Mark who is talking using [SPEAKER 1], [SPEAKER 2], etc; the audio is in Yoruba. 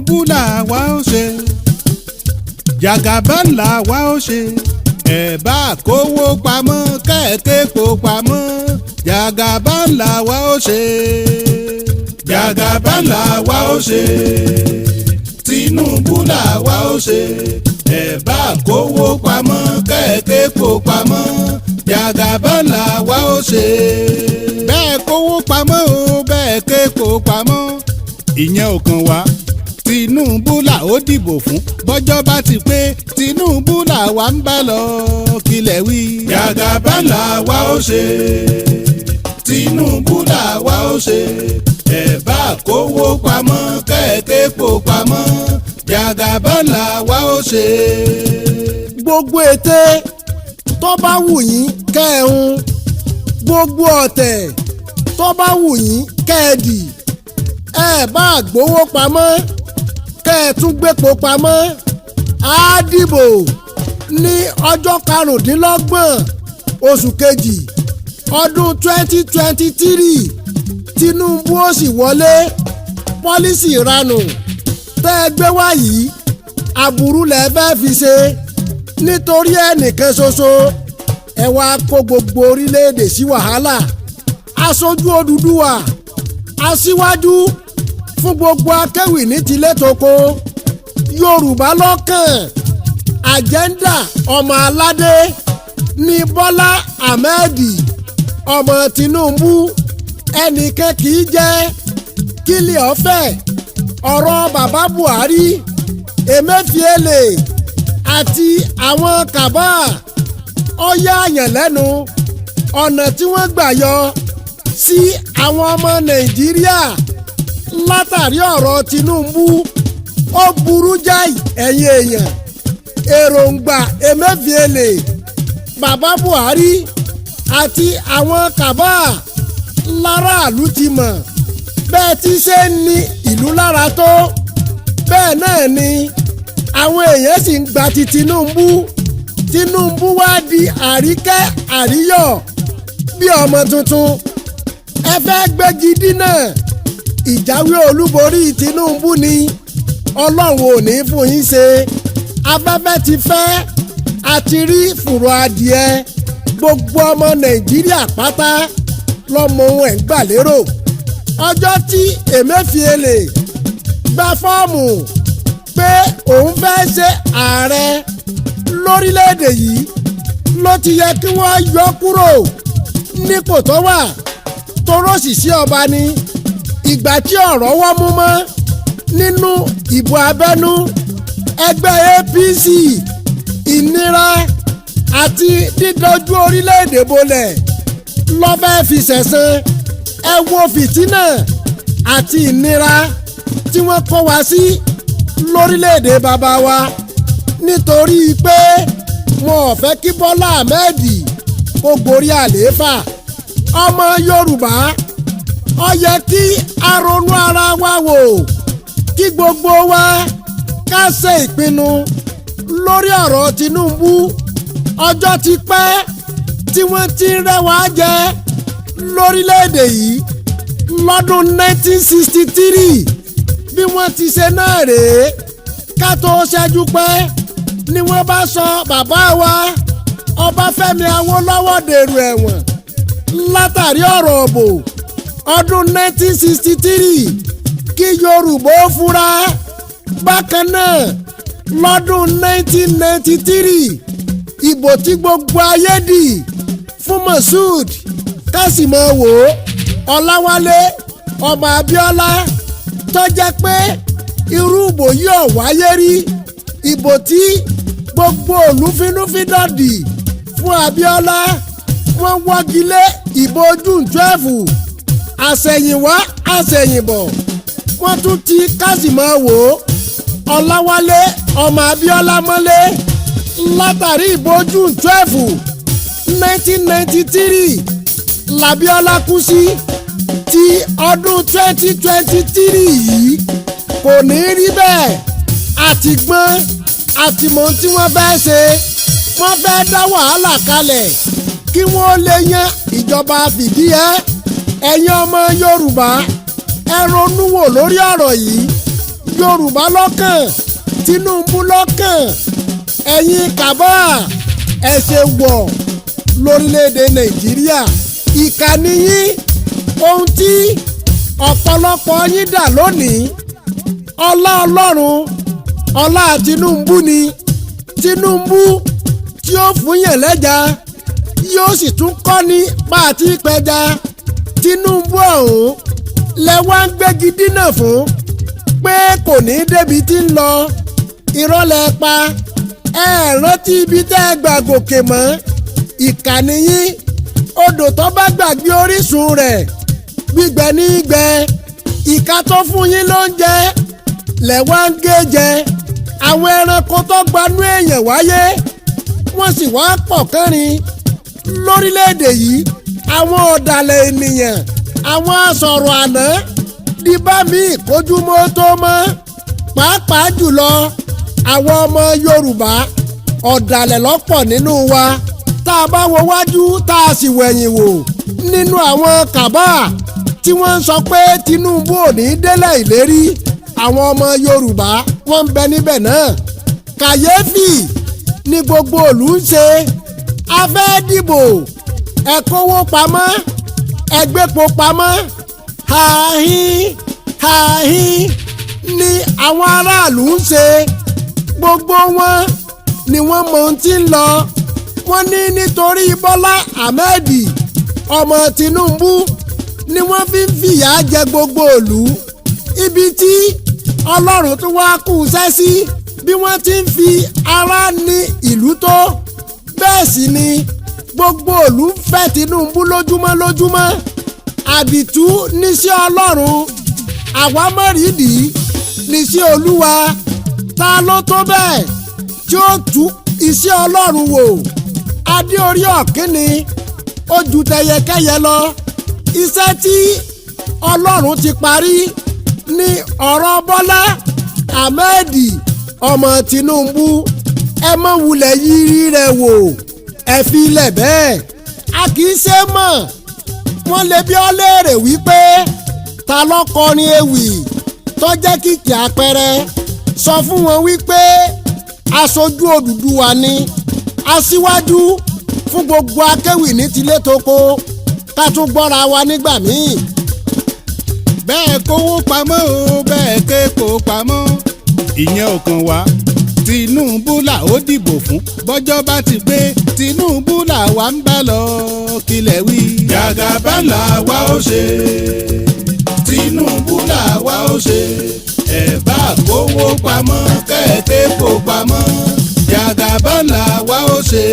[SPEAKER 1] Tinubu làwa ó ṣe Jagaban làwa ó ṣe ẹ bá kówó pamọ́ kẹ́ẹ̀kẹ́ kó pamọ́ Jagaban làwa ó ṣe Jagaban làwa ó ṣe Tinubu làwa ó ṣe ẹ bá kówó pamọ́ kẹ́ẹ̀kẹ́ kó pamọ́ Jagaban làwa ó ṣe. Bẹ́ẹ̀ kówó pamọ́ o bẹ́ẹ̀ ké kó pamọ́ ìyẹn ò kàn wá Tinubu là ó dìbò fún bọ́jọ́ bá ti pé Tinubu là wà ń bá lọ kílẹ̀ wí. Jagaban làwa ó ṣe Tinubu làwa ó ṣe ẹ bá kówó pamọ́ kẹ́ẹ̀kẹ́ kó pamọ́ Jagaban làwa ó ṣe.
[SPEAKER 2] Gbogbo ète tó bá wù yín kẹ́ẹ̀hún gbogbo ọ̀tẹ̀ tó bá wù yín kẹ́ẹ̀dì ẹ bá gbowó pamọ́ kẹ́ẹ̀tún gbépo pamọ́ á dìbò ní ọjọ́ karùndínlọ́gbọ̀n oṣù kejì ọdún 2023 Tinubu ó sì wọlé pọ́lísì ìranù tẹ́ ẹ gbé wá yìí aburú lẹ fẹ́ fi ṣe nítorí ẹnìkan ṣoṣo ẹ wá kó gbogbo orílẹ̀-èdè sí wàhálà aṣojú Odùduwà aṣíwájú fún gbogbo akẹ́wì ní tilé toko Yorùbá lọ́kàn àjẹ́ndà ọmọ aládé ní Bọ́lá Ahmed ọmọ Tinubu ẹnìkan kì í jẹ́ kílì ọ̀fẹ́ ọ̀rọ̀ bàbá Buhari Emefiele àti àwọn kàbá ọ̀yá àyàn lẹ́nu ọ̀nà tí wọ́n gbà yọ sí àwọn ọmọ Nàìjíríà látàrí ọ̀rọ̀ Tinubu ó burú jáì ẹ̀yin èèyàn èròǹgbà Emefiele bàbá Buhari àti àwọn kàbá láràlú ti mọ̀ bẹ́ẹ̀ tí ṣe ń ní ìlú lára tó bẹ́ẹ̀ náà ni àwọn èèyàn sì ń gba ti Tinubu wá di àríkẹ́ àríyọ̀ bí ọmọ tuntun ẹ fẹ́ gbégi dínà ìjáwé olúborí Tinubu ni Ọlọ́run ò ní fún yín ṣe afẹ́fẹ́ ti fẹ́ àti rí fùrọ̀ adìẹ gbogbo ọmọ Nàìjíríà pátá lọ́mọ ohun ẹ̀ ń gbà lérò ọjọ́ tí Emefiele gba fọ́ọ̀mù pé òun fẹ́ ṣe ààrẹ lórílẹ̀‐èdè yìí ló ti yẹ kí wọ́n yọ kúrò nípò tó wà toró òṣìṣẹ́ ọba ni ìgbà tí ọ̀rọ̀ wọ́n mú mọ́ nínú ìbò abẹ́nú ẹgbẹ́ APC ìnira àti dídójú orílẹ̀‐èdè bolẹ̀ ló fẹ́ fi ṣẹ̀san ẹ wo fìtínà àti ìnira tí wọ́n kó wa sí lórílẹ̀‐èdè bàbá wa nítorí pé wọn ò fẹ́ kí Bọ́lá Ahmed kó gorí àlééfà ọmọ Yorùbá ó yẹ kí a ronú ara wa wò kí gbogbo wa ká ṣe ìpinnu lórí ọ̀rọ̀ Tinubu ọjọ́ ti pẹ́ tí wọ́n ti ń rẹ́ wa jẹ lórílẹ̀‐èdè yìí lọ́dún 1963 bí wọ́n ti ṣe náà rèé ká tó ṣẹ́jú pẹ́ ni wọ́n bá sọ bàbá wa Ọbáfẹ́mi Awólọ́wọ̀ dèrò ẹ̀wọ̀n látàrí ọ̀rọ̀ òbò ọdún 1963 kí Yorùbá ó fura bákan náà lọ́dún 1993 ìbò tí gbogbo ayé dì fún Mashood kásìmọ̀ wò Ọláwálé ọmọ Abíọ́lá tó jẹ́ pé irú ìbò yìí ò wáyé rí ìbò tí gbogbo olúfinúfíndọ̀dì fún Abíọ́lá wọ́n wọ́gi lé ìbò June 12 àṣẹ̀yìnwá àṣẹ̀yìnbọ̀ wọ́n tún ti kásìmọ̀ wò Ọláwálé ọmọ Abíọ́lá mọ́lé látàrí ìbò June 12 1993 l'Abíọ́lá kú sí ti ọdún 2023 yìí kò ní rí bẹ́ẹ̀ àti gbọ́n àti mọ̀ tí wọ́n fẹ́ ṣe wọ́n fẹ́ dá wàhálà kalẹ̀ kí wọ́n lè yan ìjọba fìdíhẹ́ ẹ̀yin ọmọ Yorùbá ẹ ronú wò lórí ọ̀rọ̀ yìí Yorùbá lọ́kàn Tinubu lọ́kàn ẹ̀yin kàbá ẹ ṣe wọ̀ lórílẹ̀‐èdè Nàìjíríà ìkànnì yín ohun tí ọ̀pọ̀lọpọ̀ yín dà lónìí ọlá Ọlọ́run ọlá Tinubu ni Tinubu tí ó fún yàn lẹ́ja yóò sì tún kọ́ ní bá a ti pẹja Tinubu ọ̀hún lẹ́wà ń gbégi dínà fún pé kò ní débi tí ń lọ irọ́ lẹ pa ẹ rántí ibi tẹ́ ẹ gbà gòkè mọ́ ìkànnì yín odò tó bá gbàgbé orísun rẹ̀ gbígbẹ ní gbẹ ìka tó fún yín lóúnjẹ lẹ́wà ń gé jẹ àwọn ẹranko tó gbanú èèyàn wáyé wọ́n sì wá pọ̀ kẹrin lórílẹ̀‐èdè yìí àwọn ọ̀dàlẹ̀ ènìyàn àwọn asọ̀rọ̀ àná di bá mi kójúmọ́ tó mọ́ pàápàá jùlọ àwọn ọmọ Yorùbá ọ̀dàlẹ̀ lọ́pọ̀ nínú wa tá a bá wo wájú tá a sì wẹ̀yìn wò nínú àwọn kàbá tí wọ́n ń sọ pé Tinubu ò ní délẹ̀ ìlérí àwọn ọmọ Yorùbá wọ́n ń bẹ níbẹ̀ náà kàyéfì ní gbogbo òlú ń ṣe a fẹ́ dìbò ẹ kówó pamọ́ ẹ gbépo pamọ́ hàhín hàhín ni àwọn aráàlú ń ṣe gbogbo wọn ni wọ́n mọ ohun tí ń lọ wọ́n ní nítorí Bọ́lá Ahmed ọmọ Tinubu ni wọ́n fi ń fìyà jẹ gbogbo ìlú ibi tí Ọlọ́run tó wá kù sẹ́sí bí wọ́n ti ń fi ara ní ìlú tó bẹ́ẹ̀ sì ni gbogbo ìlú fẹ́ Tinubu lójúmọ́ àdìtú níṣẹ́ Ọlọ́run àwa mọ̀rídìí níṣẹ́ Olúwa ta ló tó bẹ́ẹ̀ tí ó tú iṣẹ́ Ọlọ́run wò adé orí ọ̀kíni ó ju tẹyẹkẹyẹ lọ iṣẹ́ tí Ọlọ́run ti parí ní ọ̀rọ̀ Bọ́lá Ahmed ọmọ Tinubu ẹ mọ̀ wulẹ̀ yiri rẹ̀ wò ẹ fi lẹ̀ bẹ́ẹ̀ a kì í ṣe mọ̀ wọ́n lè bí ọ léèrè wípé ta ló kọrin ewì tó jẹ́ kìkì àpẹẹrẹ sọ fún wọn wípé aṣojú Odùduwà ni aṣíwájú fún gbogbo akéwì ní tilé toko ká tún gbọ́ra wa nígbà míì.
[SPEAKER 1] bẹ́ẹ̀ kówó pamọ́ o bẹ́ẹ̀ kéko pamọ́ ìyẹn ò kàn wá Tinubu là ó dìbò fún bọ́jọ́ bá ti pé Tinubu là wà ń bá lọ kílẹ̀ wí. Jàgàbá là wá ó ṣe Tinubu là wá ó ṣe ẹ bá kówó pamọ́ kẹ́ẹ̀kẹ́ kó pamọ́ Jàgàbá là wá ó ṣe.